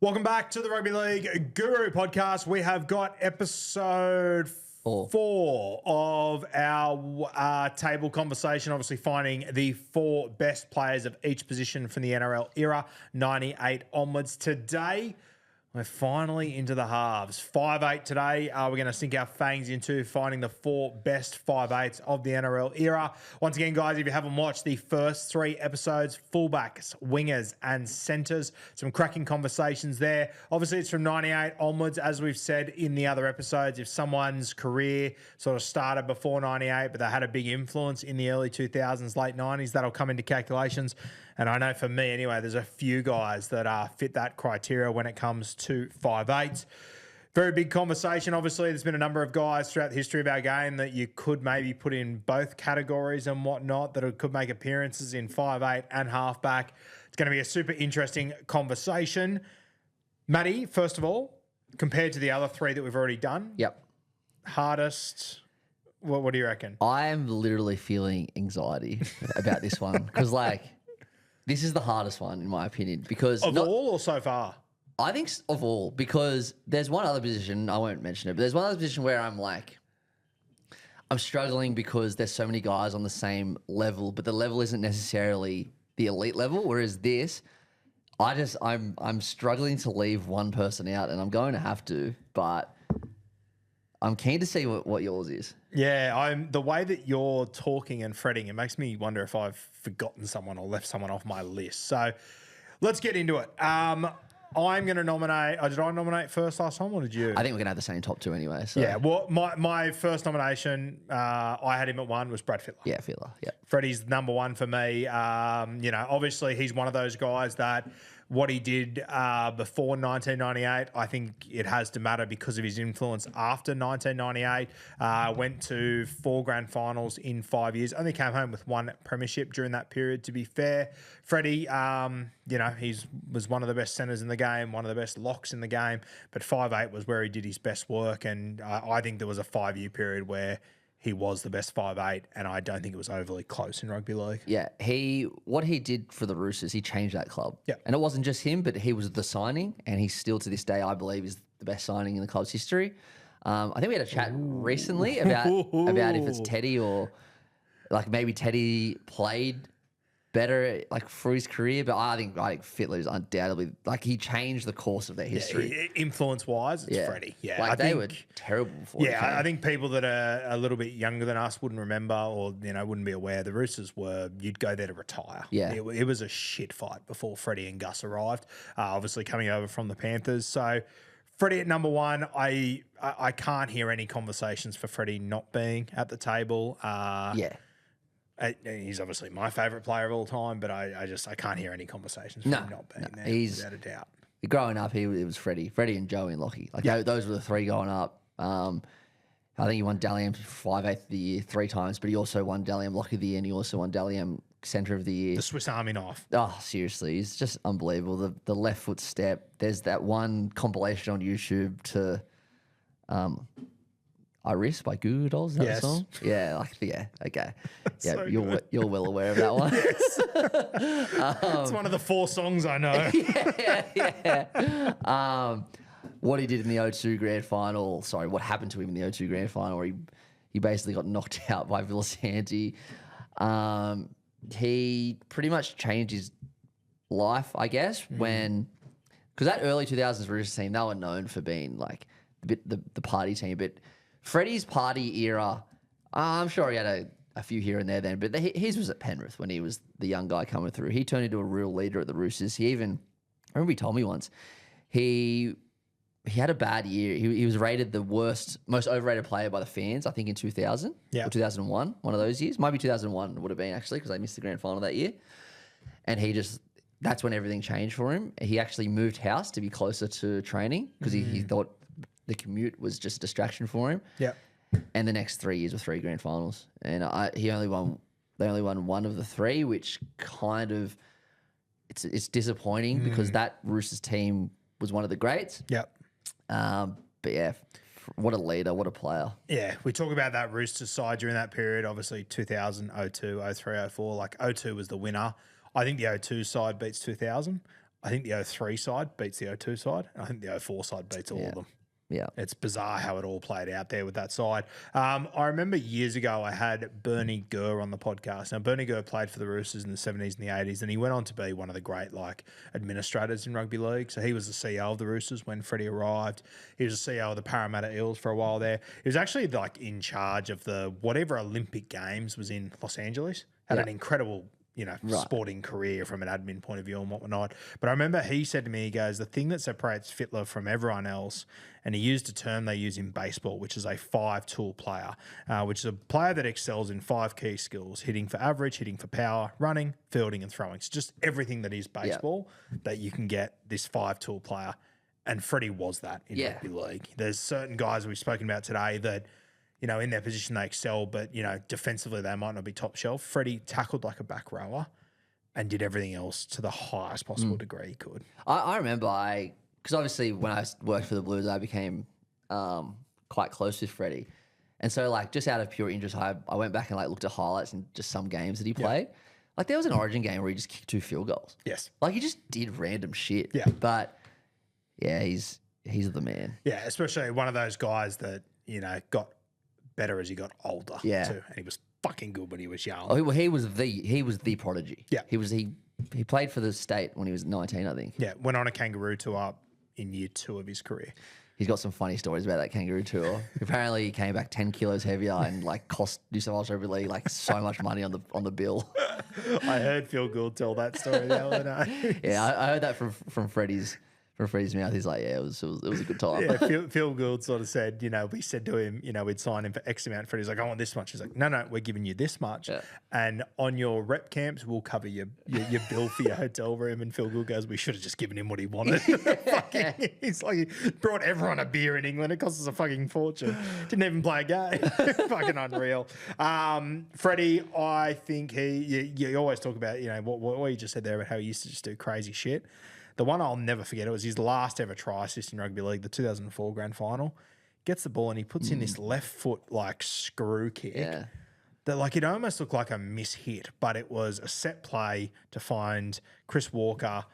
Welcome back to the Rugby League Guru podcast. We have got episode four of our table conversation, obviously finding the four best players of each position from the NRL era, 98 onwards. Today, we're finally into the halves. 5'8" today. We're going to sink our fangs into finding the four best 5'8s of the NRL era. Once again, guys, if you haven't watched the first three episodes, fullbacks, wingers, and centres, some cracking conversations there. Obviously, it's from 98 onwards, as we've said in the other episodes. If someone's career sort of started before 98, but they had a big influence in the early 2000s, late 90s, that'll come into calculations. And I know for me anyway, there's a few guys that fit that criteria when it comes to 5'8". Very big conversation. Obviously, there's been a number of guys throughout the history of our game that you could maybe put in both categories and whatnot, that could make appearances in 5'8" and halfback. It's going to be a super interesting conversation. Matty, first of all, compared to the other three that we've already done, hardest, what do you reckon? I am literally feeling anxiety about this one because, this is the hardest one, in my opinion. Because of all or so far? I think of all, because there's one other position, I won't mention it, but there's one other position where I'm struggling because there's so many guys on the same level, but the level isn't necessarily the elite level, whereas this, I'm struggling to leave one person out, and I'm going to have to, but I'm keen to see what yours is. Yeah, the way that you're talking and fretting, it makes me wonder if I've forgotten someone or left someone off my list. So let's get into it. I'm going to nominate. Did I nominate first last time, or did you? I think we're going to have the same top two anyway. So. Yeah, well, my first nomination, I had him at one, was Brad Fitler. Yeah, Fitler, yeah. Freddie's number one for me. Obviously he's one of those guys that what he did before 1998, I think it has to matter because of his influence after 1998. Went to 4 grand finals in 5 years. Only came home with 1 premiership during that period, to be fair. Freddie, he was one of the best centres in the game, one of the best locks in the game, but 5'8" was where he did his best work, and I think there was a 5-year period where he was the best 5'8", and I don't think it was overly close in rugby league. Yeah, what he did for the Roosters, he changed that club. Yeah. And it wasn't just him, but he was the signing, and he still to this day, I believe, is the best signing in the club's history. I think we had a chat recently about if it's Teddy or maybe Teddy played better through his career, but I think Fitler is undoubtedly he changed the course of their history. Yeah, influence-wise, it's Freddie. Yeah, they were terrible before. Yeah, I think people that are a little bit younger than us wouldn't remember or wouldn't be aware. The Roosters you'd go there to retire. Yeah, it was a shit fight before Freddie and Gus arrived. Obviously coming over from the Panthers, so Freddie at number one. I can't hear any conversations for Freddie not being at the table. He's obviously my favourite player of all time, but I can't hear any conversations for him not being there, without a doubt. Growing up, it was Freddie and Joey and Lockie. Those were the three going up. I think he won Dally M 5'8" of the year 3 times, but he also won Dally M Lockie of the year, and he also won Dally M Centre of the Year. The Swiss Army knife. Oh, seriously, he's just unbelievable. The left foot step. There's that one compilation on YouTube to I Risk by Goo Goo Dolls, is that the song? Yeah, okay. Yeah, so you're well aware of that one. Yes. It's one of the 4 songs I know. yeah. What he did in the O2 Grand Final, what happened to him in the O2 Grand Final, where he basically got knocked out by Villasanti. He pretty much changed his life, I guess, because that early 2000s Roosters team, they were known for being the party team, but Freddie's party era, I'm sure he had a few here and there then, but his was at Penrith when he was the young guy coming through. He turned into a real leader at the Roosters. I remember he told me once, he had a bad year. He was rated the most overrated player by the fans, I think in 2000 or 2001, one of those years. Maybe 2001 would have been actually, because they missed the grand final that year. And that's when everything changed for him. He actually moved house to be closer to training because he thought the commute was just a distraction for him. Yeah. And the next 3 years were 3 grand finals. And they only won one of the 3, which kind of, it's disappointing because that Roosters team was one of the greats. Yep. But yeah, what a leader, what a player. Yeah, we talk about that Roosters side during that period, obviously 2000, 02, 03, 04. 02 was the winner. I think the 02 side beats 2000. I think the 03 side beats the 02 side. And I think the 04 side beats all of them. Yeah. It's bizarre how it all played out there with that side. I remember years ago I had Bernie Gurr on the podcast. Now, Bernie Gurr played for the Roosters in the 70s and the 80s, and he went on to be one of the great administrators in rugby league. So he was the CEO of the Roosters when Freddie arrived. He was the CEO of the Parramatta Eels for a while there. He was actually in charge of the whatever Olympic Games was in Los Angeles. Had an incredible sporting career from an admin point of view and whatnot. But I remember he said to me, he goes, the thing that separates Fitler from everyone else, and he used a term they use in baseball, which is a 5-tool player, which is a player that excels in 5 key skills: hitting for average, hitting for power, running, fielding, and throwing. It's just everything that is baseball that you can get this 5-tool player. And Freddie was that in rugby league. There's certain guys we've spoken about today that, in their position they excel, but, defensively they might not be top shelf. Freddie tackled like a back rower and did everything else to the highest possible degree he could. I remember because obviously when I worked for the Blues, I became quite close with Freddie. And so, just out of pure interest, I went back and, looked at highlights and just some games that he played. There was an Origin game where he just kicked 2 field goals. Yes. He just did random shit. Yeah. But, yeah, he's the man. Yeah, especially one of those guys that, got better as he got older. Yeah. Too. And he was fucking good when he was young. Oh, well, he was the prodigy. Yeah. He played for the state when he was 19, I think. Yeah, went on a kangaroo tour in year 2 of his career. He's got some funny stories about that kangaroo tour. Apparently, he came back 10 kilos heavier and cost New South Wales Rugby League so much money on the bill. I heard Phil Gould tell that story the other day. Yeah, I heard that from Freddie's mouth. He's like, yeah, it was a good time. Yeah, Phil Gould sort of said, we said to him, we'd sign him for X amount. Freddie's like, I want this much. He's like, no, we're giving you this much. Yeah. And on your rep camps, we'll cover your bill for your hotel room. And Phil Gould goes, we should have just given him what he wanted. He's like, he brought everyone a beer in England. It cost us a fucking fortune. Didn't even play a game. Fucking unreal. Freddie, I think you always talk about, what you just said there about how he used to just do crazy shit. The one I'll never forget, it was his last ever try assist in rugby league, the 2004 grand final. Gets the ball and he puts in this left foot screw kick. Yeah. That it almost looked like a mishit, but it was a set play to find Chris Walker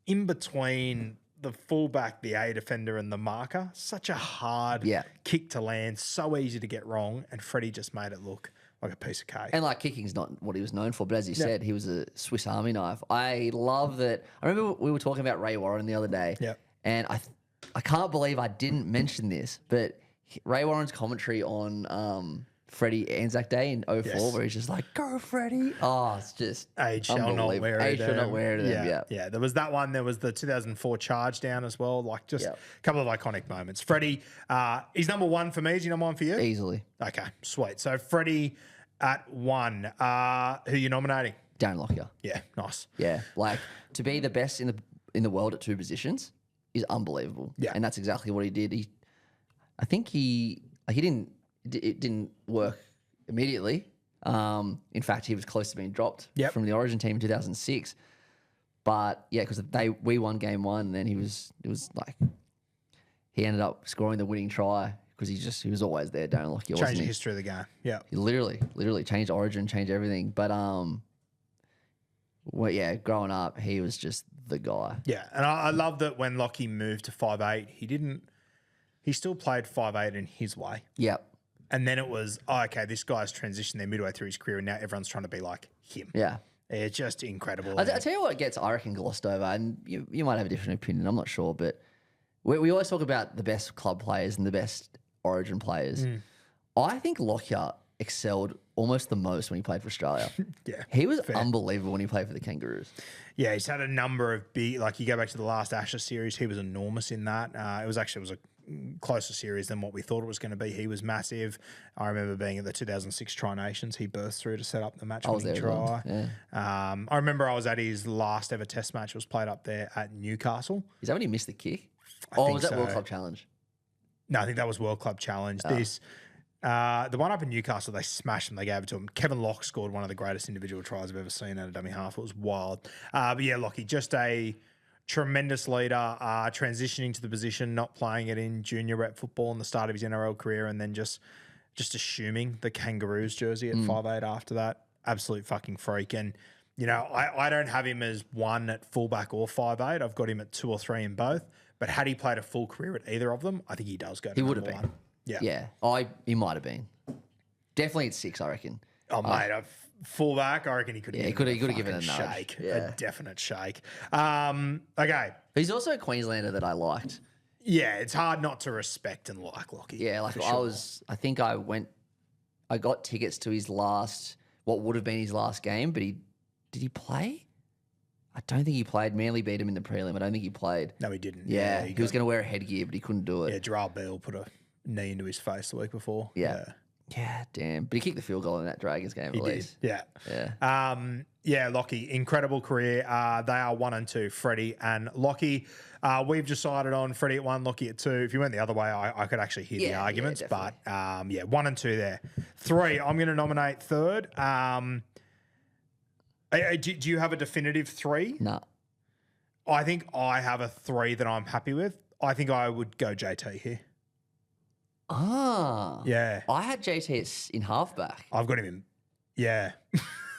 in between the fullback, the A defender, and the marker. Such a hard kick to land, so easy to get wrong, and Freddie just made it look like a piece of cake. And kicking's not what he was known for, but as you said, he was a Swiss Army knife. I love that. I remember we were talking about Ray Warren the other day, and I can't believe I didn't mention this, but Ray Warren's commentary on Freddie Anzac Day in 04, where he's just like, go Freddie. Oh, it's just age shall not wear it. Age shall not wear it. Yeah. There was that one. There was the 2004 charge down as well. A couple of iconic moments. Freddie, he's number 1 for me. Is he number 1 for you? Easily. Okay, sweet. So Freddie at 1. Who are you nominating? Darren Lockyer. Yeah, nice. Yeah, to be the best in the world at 2 positions is unbelievable. Yeah, and that's exactly what he did. It didn't work immediately. In fact, he was close to being dropped from the Origin team in 2006. But yeah, because we won game 1, and then he ended up scoring the winning try because he was always there. Darren Lockyer changed the history of the game. Yeah, he literally changed Origin, changed everything. But growing up, he was just the guy. Yeah, and I love that when Lockie moved to 5'8", he still played 5'8" in his way. Yep. And then it was, okay, this guy's transitioned there midway through his career, and now everyone's trying to be like him. Yeah. It's just incredible. I tell you what gets, I reckon, glossed over, and you might have a different opinion, I'm not sure, but we always talk about the best club players and the best Origin players. I think Lockyer excelled almost the most when he played for Australia. Yeah. He was unbelievable when he played for the Kangaroos. Yeah, he's had a number of big, you go back to the last Ashes series, he was enormous in that. It was a closer series than what we thought it was going to be. He was massive. I remember being at the 2006 Tri Nations. He burst through to set up the match-winning try. Well. Yeah. I remember I was at his last ever Test match. It was played up there at Newcastle. Is that when he missed the kick? Was that World Club Challenge? No, I think that was World Club Challenge. The one up in Newcastle, they smashed him. They gave it to him. Kevin Locke scored one of the greatest individual tries I've ever seen at a dummy half. It was wild. But yeah, Lockie, just a tremendous leader, transitioning to the position, not playing it in junior rep football in the start of his NRL career, and then just assuming the Kangaroos jersey at 5'8" after that. Absolute fucking freak. And I don't have him as one at fullback or 5'8". I've got him at 2 or 3 in both. But had he played a full career at either of them, I think he does go to He would have number been. one. Yeah. Yeah. He might have been. Definitely at 6, I reckon. Oh, mate, a fullback, I reckon he could have given it a nudge. shake. Yeah. A definite shake. Okay. He's also a Queenslander that I liked. Yeah, it's hard not to respect and like Lockyer. Yeah, like I got tickets to his what would have been his last game, but did he play? I don't think he played. Manly beat him in the prelim. I don't think he played. No, he didn't. Yeah, he was going to wear a headgear, but he couldn't do it. Yeah, Gerald Beale put a knee into his face the week before. Yeah, damn. But he kicked the field goal in that Dragons game at least. Yeah. Lockyer, incredible career. They are 1 and 2, Freddie and Lockyer. We've decided on Freddie at 1, Lockyer at 2. If you went the other way, I could actually hear the arguments. But 1 and 2 there. 3, I'm going to nominate third. Do you have a definitive 3? No. I think I have a 3 that I'm happy with. I think I would go JT here. Ah. Yeah. I had JT in halfback. I've got him in. Yeah.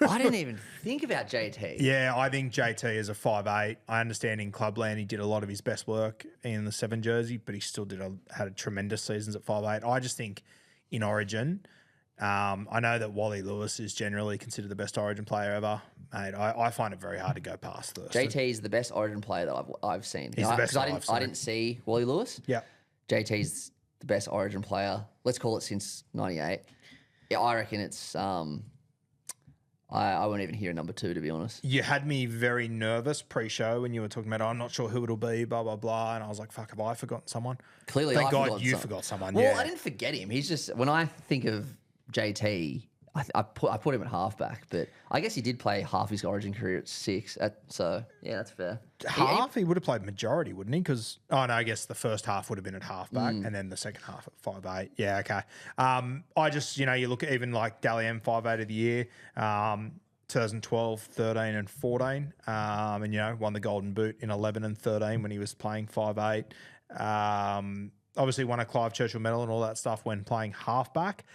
I didn't even think about JT. Yeah, I think JT is a 5'8". I understand in Clubland he did a lot of his best work in the 7 jersey, but he still had a tremendous seasons at 5'8". I just think in Origin, I know that Wally Lewis is generally considered the best Origin player ever. Mate, I find it very hard to go past Thurston. JT is the best Origin player that I've seen. He's the best I didn't see Wally Lewis. Yeah. JT's the best Origin player. Let's call it since '98. Yeah, I reckon it's. I won't even hear a number 2, to be honest. You had me very nervous pre-show when you were talking about, I'm not sure who it'll be, blah, blah, blah. And I was like, fuck, have I forgotten someone? Clearly, Thank God you forgot someone. Well, I didn't forget him. He's just, when I think of JT, I put him at halfback, but I guess he did play half his Origin career at 6. So, yeah, that's fair. Half? He would have played majority, wouldn't he? Because, I guess the first half would have been at halfback and then the second half at 5'8". Yeah, okay. I just, you look at even like Dally M, 5'8" of the year, 2012, 13 and 14, and, won the Golden Boot in 11 and 13 when he was playing 5'8". Obviously won a Clive Churchill medal and all that stuff when playing halfback.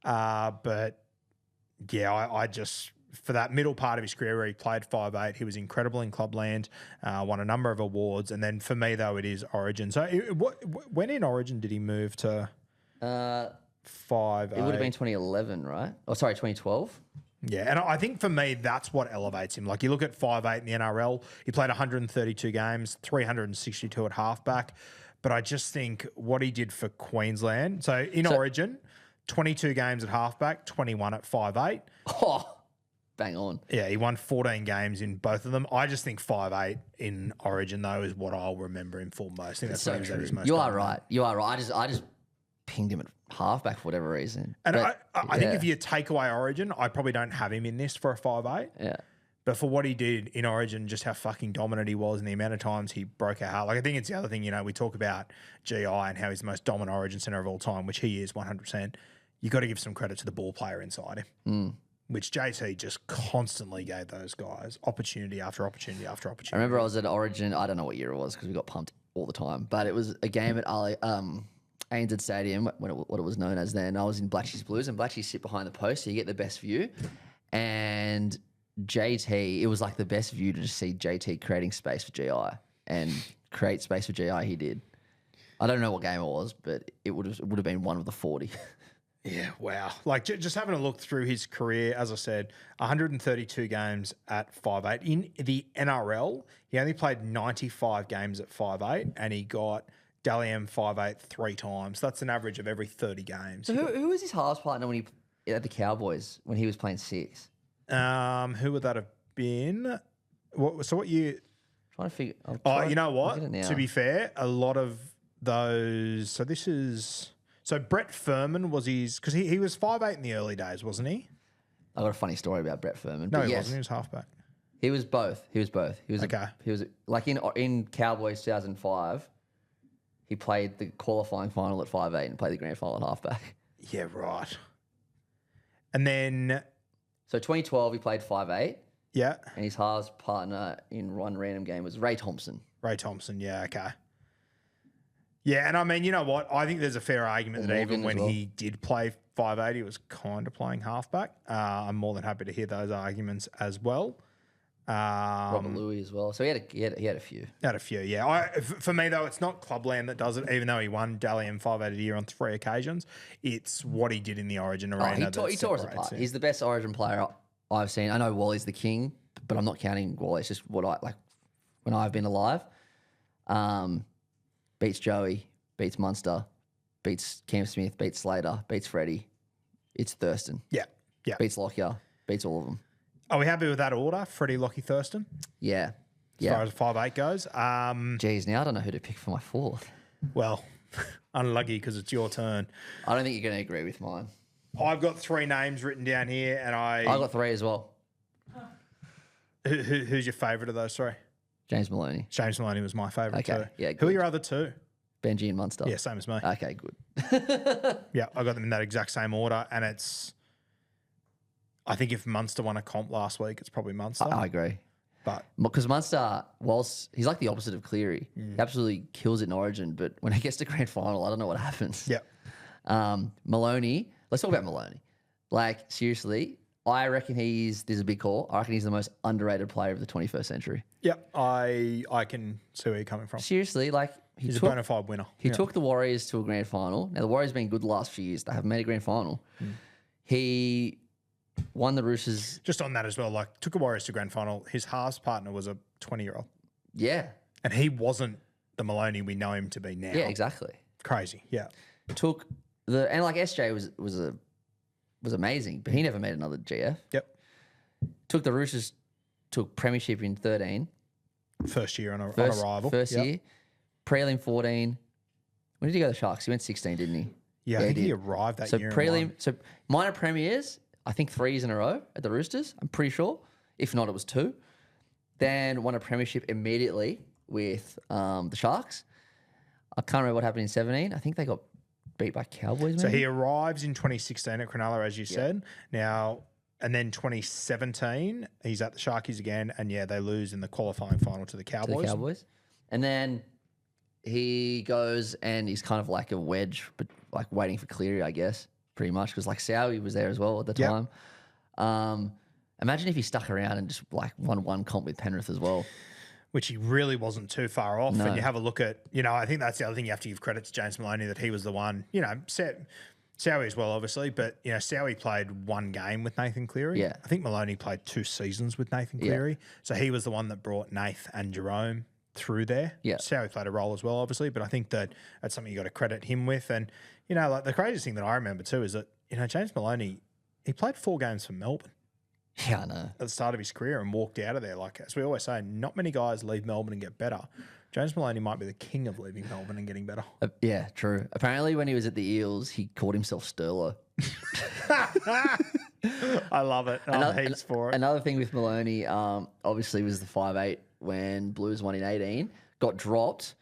But, yeah, I just, for that middle part of his career where he played 5'8", he was incredible in Clubland, won a number of awards. And then for me, though, it is Origin. So when in Origin did he move to 5'8"? It would have been 2011, right? Oh, sorry, 2012. Yeah, and I think for me, that's what elevates him. Like, you look at 5'8" in the NRL, he played 132 games, 362 at halfback. But I just think what he did for Queensland, so Origin, 22 games at halfback, 21 at 5'8". Oh, bang on. Yeah, he won 14 games in both of them. I just think 5'8" in Origin, though, is what I'll remember him for most. I think that's so what he was at his most. You are right. I just pinged him at halfback for whatever reason. And I think if you take away Origin, I probably don't have him in this for a 5'8". Yeah. But for what he did in Origin, just how fucking dominant he was and the amount of times he broke our heart. Like, I think it's the other thing, we talk about GI and how he's the most dominant Origin centre of all time, which he is 100%. You got to give some credit to the ball player inside him, which JT just constantly gave those guys opportunity after opportunity after opportunity. I remember I was at Origin. I don't know what year it was because we got pumped all the time, but it was a game at ANZ Stadium, what it was known as then. I was in Black Sheep's Blues, and Black Sheep sit behind the post, so you get the best view. And JT, it was like the best view to just see JT creating space for GI and create space for GI. He did. I don't know what game it was, but it would have been one of the 40. Yeah, wow. Like, just having a look through his career, as I said, 132 games at 5'8". In the NRL, he only played 95 games at 5'8", and he got Dally M 5'8" 3 times. That's an average of every 30 games. So who was his halves partner when he at the Cowboys when he was playing 6? Who would that have been? What year? Trying to figure. You know what? To be fair, a lot of those. So Brett Furman was because he was 5'8" in the early days, wasn't he? I got a funny story about Brett Furman. No, but he yes, wasn't. He was halfback. He was both. He was okay. He was like in Cowboys 2005. He played the qualifying final at 5'8" and played the grand final at halfback. Yeah, right. And then... So 2012, he played 5'8". Yeah. And his halves partner in one random game was Ray Thompson. Yeah, okay. Yeah, and I mean, you know what? I think there's a fair argument that even when he did play 5'8", he was kind of playing halfback. I'm more than happy to hear those arguments as well. Robert Louis as well. So he had a few. Had a few, yeah. For me, though, it's not Clubland that does it, even though he won Dally M5 out of the year on 3 occasions. It's what he did in the Origin arena. He tore us apart. He's the best Origin player I've seen. I know Wally's the king, but I'm not counting Wally. It's just what I like when I've been alive. Beats Joey, beats Munster, beats Cam Smith, beats Slater, beats Freddie. It's Thurston. Yeah. Beats Lockyer, beats all of them. Are we happy with that order? Freddie, Lockie, Thurston? Yeah. As far as 5'8" goes. Geez, now I don't know who to pick for my fourth. Well, unlucky because it's your turn. I don't think you're going to agree with mine. I've got 3 names written down here, and I got 3 as well. Who's your favourite of those 3? James Maloney. James Maloney was my favourite too. Yeah, good. Who are your other 2? Benji and Munster. Yeah, same as me. Okay, good. Yeah, I got them in that exact same order, and I think if Munster won a comp last week, it's probably Munster. I agree. But because Munster, whilst he's like the opposite of Cleary, he absolutely kills it in Origin, but when he gets to grand final, I don't know what happens. Yeah. Maloney, let's talk about Maloney. Like, seriously, I reckon this is a big call. I reckon he's the most underrated player of the 21st century. Yeah, I can see where you're coming from. Seriously, like he's a bona fide winner. He took the Warriors to a grand final. Now the Warriors have been good the last few years. They haven't made a grand final. He won the Roosters. Just on that as well, like took the Warriors to grand final. His halves partner was a 20-year-old. Yeah. And he wasn't the Maloney we know him to be now. Yeah, exactly. Crazy. Yeah. Took and like SJ was amazing, but he never made another GF. Yep. Took the Roosters to a premiership in 13. First year on arrival. First year. Prelim 14. When did he go to the Sharks? He went 16, didn't he? Yeah, I think he arrived that year. So minor premiers, I think 3 years in a row at the Roosters, I'm pretty sure. If not, it was 2. Then won a premiership immediately with the Sharks. I can't remember what happened in 17. I think they got beat by Cowboys, maybe? So he arrives in 2016 at Cronulla, as you said. Now, and then 2017, he's at the Sharkies again, and they lose in the qualifying final to the Cowboys. And then he goes and he's kind of like a wedge, but like waiting for Cleary, I guess, pretty much, because like Sowie was there as well at the time. Imagine if he stuck around and just like won 1 comp with Penrith as well. Which he really wasn't too far off. No. And you have a look at, I think that's the other thing you have to give credit to James Maloney, that he was the one, Sowie as well, obviously, but, Sowie played 1 game with Nathan Cleary. Yeah. I think Maloney played 2 seasons with Nathan Cleary. Yeah. So he was the one that brought Nath and Jerome through there. Yeah. Sowie played a role as well, obviously, but I think that that's something you got to credit him with. And, like the craziest thing that I remember too is that, James Maloney, he played 4 games for Melbourne. Yeah, I know. At the start of his career and walked out of there. Like, as we always say, not many guys leave Melbourne and get better. James Maloney might be the king of leaving Melbourne and getting better. Yeah, true. Apparently, when he was at the Eels, he called himself Sterlo. I love it. I'm heaps for it. Another thing with Maloney, obviously, was the 5'8" when Blues won in 18. Got dropped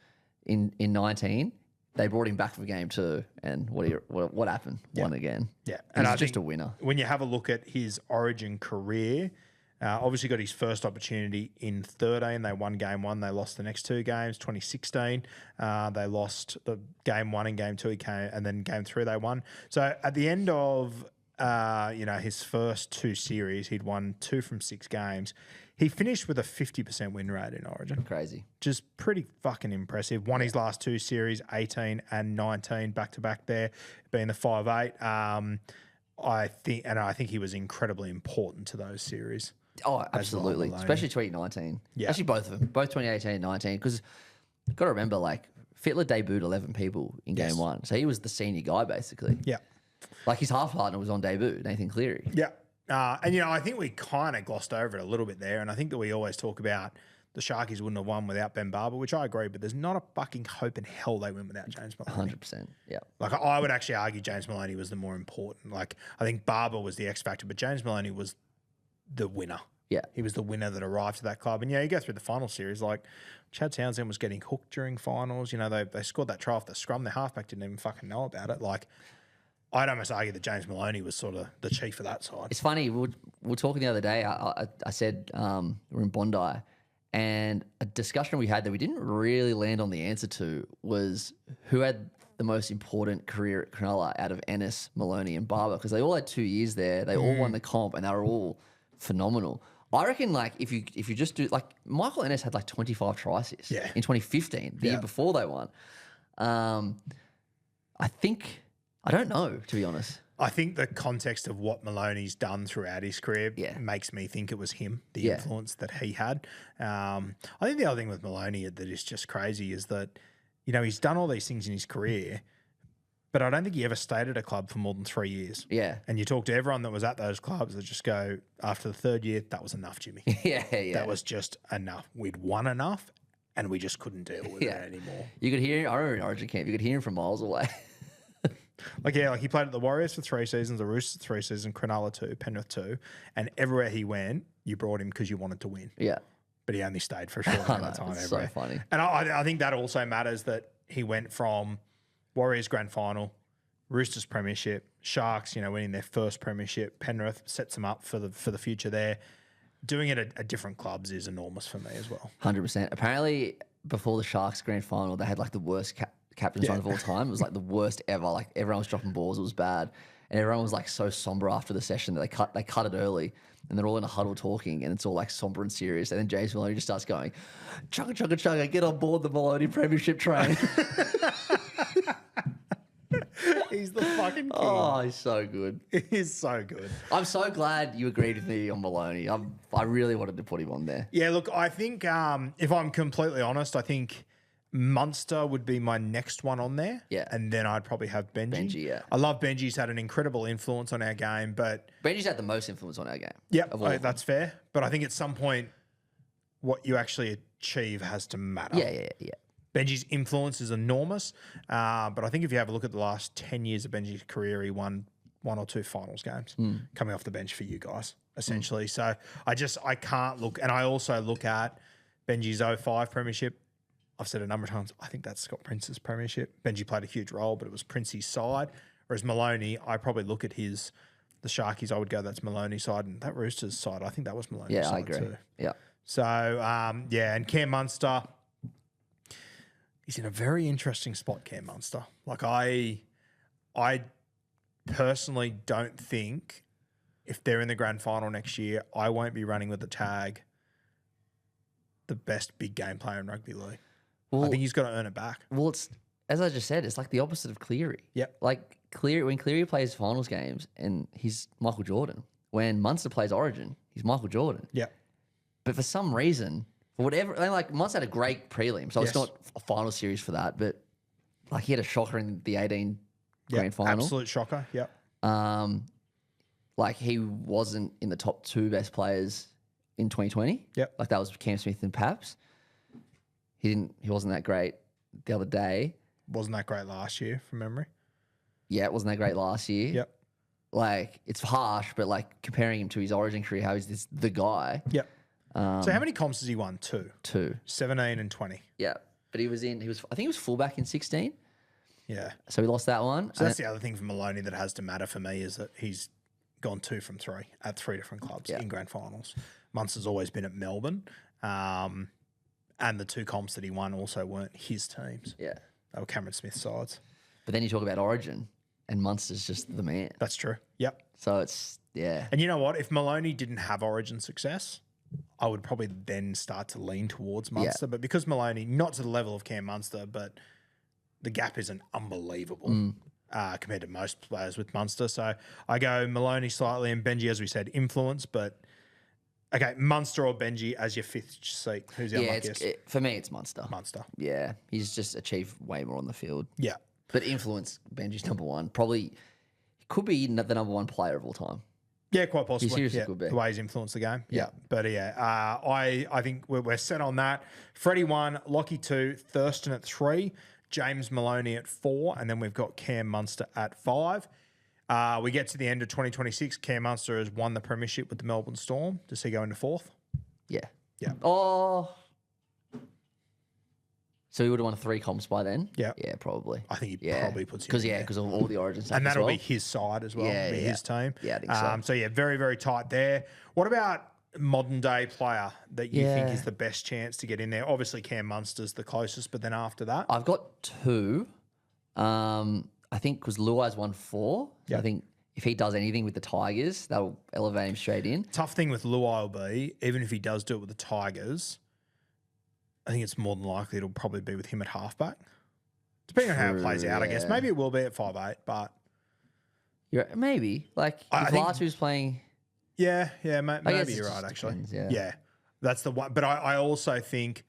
in 19. They brought him back for game 2, and what happened? Won again. Yeah, and he's just a winner. When you have a look at his Origin career, obviously got his first opportunity in 13. They won game 1. They lost the next 2 games. 2016, they lost the game 1 and game 2. He came, and then game 3 they won. So at the end of his first 2 series, he'd won 2 from 6 games. He finished with a 50% win rate in Origin. Crazy. Just pretty fucking impressive. Won his last 2 series, 18 and 19, back-to-back there, being the 5'8". I think he was incredibly important to those series. Oh, absolutely. Well, especially 2019. Yeah. Actually, both of them. Both 2018 and 19. Because you've got to remember, like, Fitler debuted 11 people in game 1. So he was the senior guy, basically. Yeah. Like, his half partner was on debut, Nathan Cleary. Yeah. And, I think we kind of glossed over it a little bit there. And I think that we always talk about the Sharkies wouldn't have won without Ben Barber, which I agree, but there's not a fucking hope in hell they win without James Maloney. 100%, yeah. Like, I would actually argue James Maloney was the more important. Like, I think Barber was the X factor, but James Maloney was the winner. Yeah. He was the winner that arrived to that club. And, you go through the final series, like, Chad Townsend was getting hooked during finals. They scored that try off the scrum. Their halfback didn't even fucking know about it. Like, I'd almost argue that James Maloney was sort of the chief of that side. It's funny. We were talking the other day. I said we're in Bondi, and a discussion we had that we didn't really land on the answer to was who had the most important career at Cronulla out of Ennis, Maloney, and Barber, because they all had 2 years there. They all won the comp, and they were all phenomenal. I reckon like if you just do like Michael Ennis had like 25 try assists in 2015, the year before they won. I don't know, to be honest. I think the context of what Maloney's done throughout his career makes me think it was him, the influence that he had. I think the other thing with Maloney that is just crazy is that, you know, he's done all these things in his career, but I don't think he ever stayed at a club for more than 3 years. Yeah. And you talk to everyone that was at those clubs that just go, after the third year, that was enough, Jimmy. Yeah. That was just enough. We'd won enough and we just couldn't deal with it anymore. You could hear him, I remember in Origin camp, you could hear him from miles away. Like he played at the Warriors for 3 seasons, the Roosters 3 seasons, Cronulla 2, Penrith 2, and everywhere he went, you brought him because you wanted to win. Yeah. But he only stayed for a short amount of time. It's so funny. And I think that also matters that he went from Warriors grand final, Roosters premiership, Sharks, you know, winning their first premiership, Penrith sets them up for the future there. Doing it at different clubs is enormous for me as well. 100%. Apparently, before the Sharks grand final, they had like the worst captain's run of all time. It was like the worst ever. Like everyone was dropping balls. It was bad. And everyone was like so somber after the session that they cut it early. And they're all in a huddle talking, and it's all like somber and serious. And then James Maloney just starts going, chugga, chugga, chugga, get on board the Maloney premiership train. He's the fucking king. Oh, he's so good. He's so good. I'm so glad you agreed with me on Maloney. I really wanted to put him on there. Yeah, look, I think if I'm completely honest, I think Munster would be my next one on there. Yeah. And then I'd probably have Benji. Benji, yeah. I love Benji. He's had an incredible influence on our game, but... Benji's had the most influence on our game. Yeah, that's fair. But I think at some point, what you actually achieve has to matter. Yeah. Benji's influence is enormous, but I think if you have a look at the last 10 years of Benji's career, he won 1 or 2 finals games coming off the bench for you guys, essentially. So I can't look, and I also look at Benji's 05 premiership. I've said a number of times, I think that's Scott Prince's premiership. Benji played a huge role, but it was Prince's side. Whereas Maloney, I probably look at the Sharkies, I would go, that's Maloney's side. And that Roosters side, I think that was Maloney's side too. I agree. Yeah. So, and Cam Munster, he's in a very interesting spot, Cam Munster. Like I personally don't think if they're in the grand final next year, I won't be running with the tag the best big game player in rugby league. Well, I think he's got to earn it back. Well, it's as I just said, it's like the opposite of Cleary. Yep. Like when Cleary plays finals games and he's Michael Jordan. When Munster plays Origin, he's Michael Jordan. Yep. But for some reason, for whatever, like Munster had a great prelim, so it's not a final series for that. But like he had a shocker in the 18 grand final. Absolute shocker. Yep. Like he wasn't in the top 2 best players in 2020. Yep. Like that was Cam Smith and Paps. He wasn't that great the other day. Wasn't that great last year from memory? Yeah, it wasn't that great last year. Yep. Like it's harsh, but like comparing him to his Origin career, how is the guy? Yep. So how many comps has he won? 2. 2. 17 and 20. Yeah. But I think he was fullback in 16. Yeah. So he lost that one. So that's the other thing for Maloney that has to matter for me is that he's gone 2 from 3 at 3 different clubs in grand finals. Munster's always been at Melbourne. And the 2 comps that he won also weren't his teams. Yeah. They were Cameron Smith's sides. But then you talk about Origin and Munster's just the man. That's true. Yep. So it's, yeah. And you know what? If Maloney didn't have Origin success, I would probably then start to lean towards Munster. But because Maloney, not to the level of Cam Munster, but the gap isn't unbelievable compared to most players with Munster. So I go Maloney slightly and Benji, as we said, influence. But, okay, Munster or Benji as your 5th seat. Who's the unluckiest? For me, it's Munster. Munster. Yeah. He's just achieved way more on the field. Yeah. But influence, Benji's number 1. Probably, he could be the number 1 player of all time. Yeah, quite possibly. He seriously could be. The way he's influenced the game. Yeah. But I think we're set on that. Freddie 1, Lockyer 2, Thurston at 3, James Maloney at 4, and then we've got Cam Munster at 5. We get to the end of 2026. Cam Munster has won the premiership with the Melbourne Storm. Does he go into 4th? Yeah. Yeah. Oh. So he would have won 3 comps by then? Yeah. Yeah, probably. I think he probably puts him because of all the Origin stuff. And that'll be his side as well. Yeah, be his team. Yeah, I think so. So, yeah, very, very tight there. What about modern day player that you think is the best chance to get in there? Obviously, Cam Munster's the closest, but then after that? I've got 2. I think because Luai's won 4. So I think if he does anything with the Tigers, that'll elevate him straight in. Tough thing with Luai will be, even if he does do it with the Tigers, I think it's more than likely it'll probably be with him at halfback. Depending on how it plays out, I guess. Maybe it will be at 5'8", but... Maybe. Like, if Latu's playing... Yeah, maybe you're right, actually. Depends, yeah. That's the one. But I also think,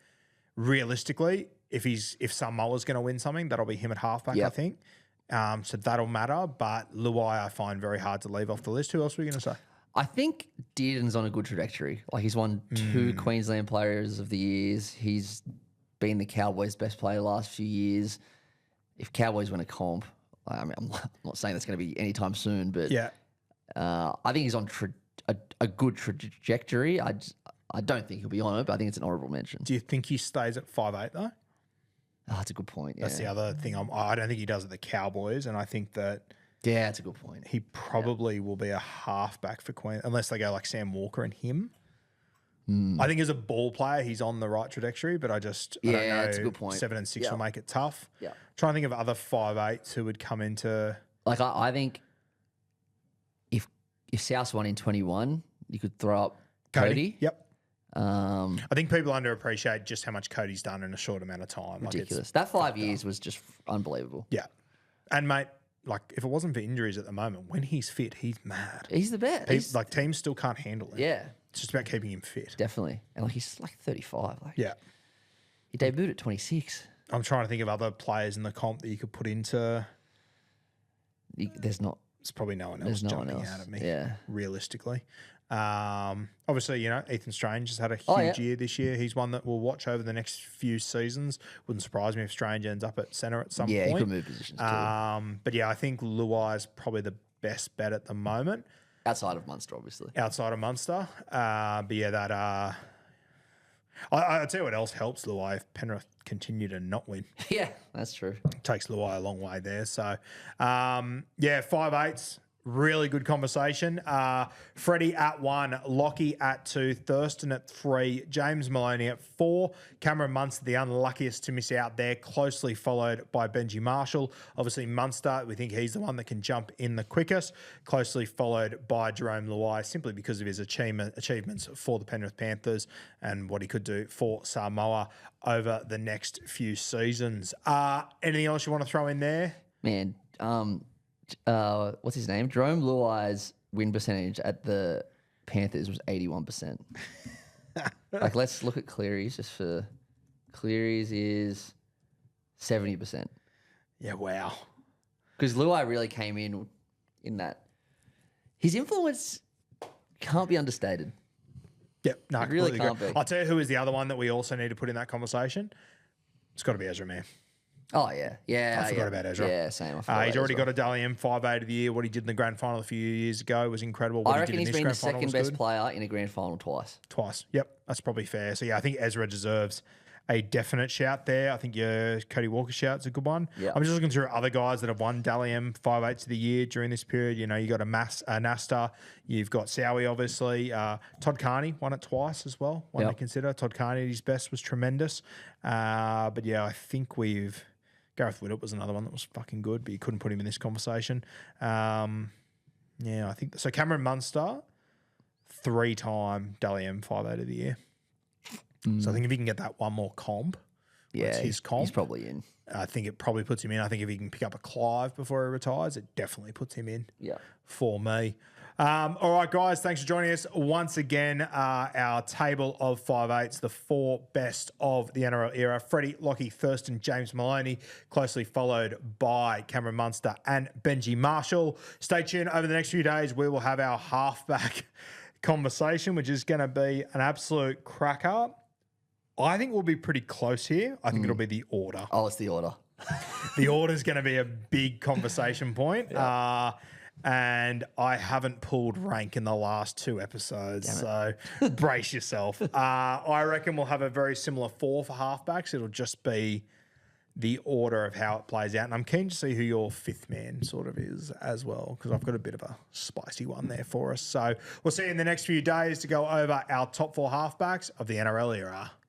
realistically, if Samoa's going to win something, that'll be him at halfback, I think. So that'll matter. But Luai, I find very hard to leave off the list. Who else were you going to say? I think Dearden's on a good trajectory. Like, he's won 2 Queensland Players of the Years. He's been the Cowboys' best player the last few years. If Cowboys win a comp, I mean, I'm not saying that's going to be anytime soon, but I think he's on a good trajectory. I don't think he'll be on it, but I think it's an honourable mention. Do you think he stays at 5'8", though? Oh, that's a good point. That's the other thing. I don't think he does at the Cowboys, and I think that that's a good point. he probably will be a halfback for Queen, unless they go like Sam Walker and him. I think as a ball player, he's on the right trajectory, but I don't know. That's a good point. 7 and 6 will make it tough. Yeah. Trying to think of other 5'8" who would come into... Like, I think if South won in 21, you could throw up Cody. Yep. I think people underappreciate just how much Cody's done in a short amount of time. Ridiculous. That 5 years was just unbelievable. Yeah. And, mate, like, if it wasn't for injuries at the moment, when he's fit, he's mad. He's the best. Teams still can't handle him. Yeah. It's just about keeping him fit. Definitely. And, like, he's like 35. Like, yeah. He debuted at 26. I'm trying to think of other players in the comp that you could put into... There's probably no one else jumping out at me, realistically. Obviously, Ethan Strange has had a huge year this year. He's one that we'll watch over the next few seasons. Wouldn't surprise me if Strange ends up at centre at some point. Yeah, he could move positions too. But yeah, I think Luai is probably the best bet at the moment. Outside of Munster, obviously. Outside of Munster. But yeah, that... I'll tell you what else helps Luai if Penrith continue to not win. Yeah, that's true. Takes Luai a long way there. So, 5'8", really good conversation. Freddie at 1, Lockyer at 2, Thurston at 3, James Maloney at 4, Cameron Munster, the unluckiest to miss out there, closely followed by Benji Marshall. Obviously, Munster, we think he's the one that can jump in the quickest, closely followed by Jerome Luai, simply because of his achievements for the Penrith Panthers and what he could do for Samoa over the next few seasons. Anything else you want to throw in there? Man, what's his name? Jerome Luai's win percentage at the Panthers was 81%. Like, let's look at Cleary's just for... Cleary's is 70%. Yeah, wow. Because Luai really came in that. His influence can't be understated. Yep, no, it really can't be. I'll tell you who is the other one that we also need to put in that conversation. It's got to be Ezra Mann. Oh, yeah. I forgot about Ezra. Yeah, same. He's already got a Dally M 5'8" of the year. What he did in the grand final a few years ago was incredible. What I reckon he did he's been the second best player in a grand final twice. Yep, that's probably fair. So, yeah, I think Ezra deserves a definite shout there. I think your Cody Walker shout's a good one. Yep. I'm just looking through other guys that have won Dally M 5'8" of the year during this period. You got a Nasta. You've got Sowie, obviously. Todd Carney won it twice as well. One to consider. Todd Carney at his best was tremendous. But, yeah, I think Gareth Widdop was another one that was fucking good, but you couldn't put him in this conversation. I think... So, Cameron Munster, 3-time Dally M 5'8" of the year. So, I think if he can get that one more comp, his comp. He's probably in. I think it probably puts him in. I think if he can pick up a Clive before he retires, it definitely puts him in for me. All right, guys, thanks for joining us once again. Our table of 5'8", the 4 best of the NRL era. Freddie, Lockyer, Thurston, James Maloney, closely followed by Cameron Munster and Benji Marshall. Stay tuned. Over the next few days, we will have our halfback conversation, which is going to be an absolute cracker. I think we'll be pretty close here. I think it'll be the order. Oh, it's the order. The order is going to be a big conversation point. And I haven't pulled rank in the last 2 episodes, so brace yourself. I reckon we'll have a very similar 4 for halfbacks. It'll just be the order of how it plays out. And I'm keen to see who your 5th man sort of is as well, because I've got a bit of a spicy one there for us. So we'll see you in the next few days to go over our top 4 halfbacks of the NRL era.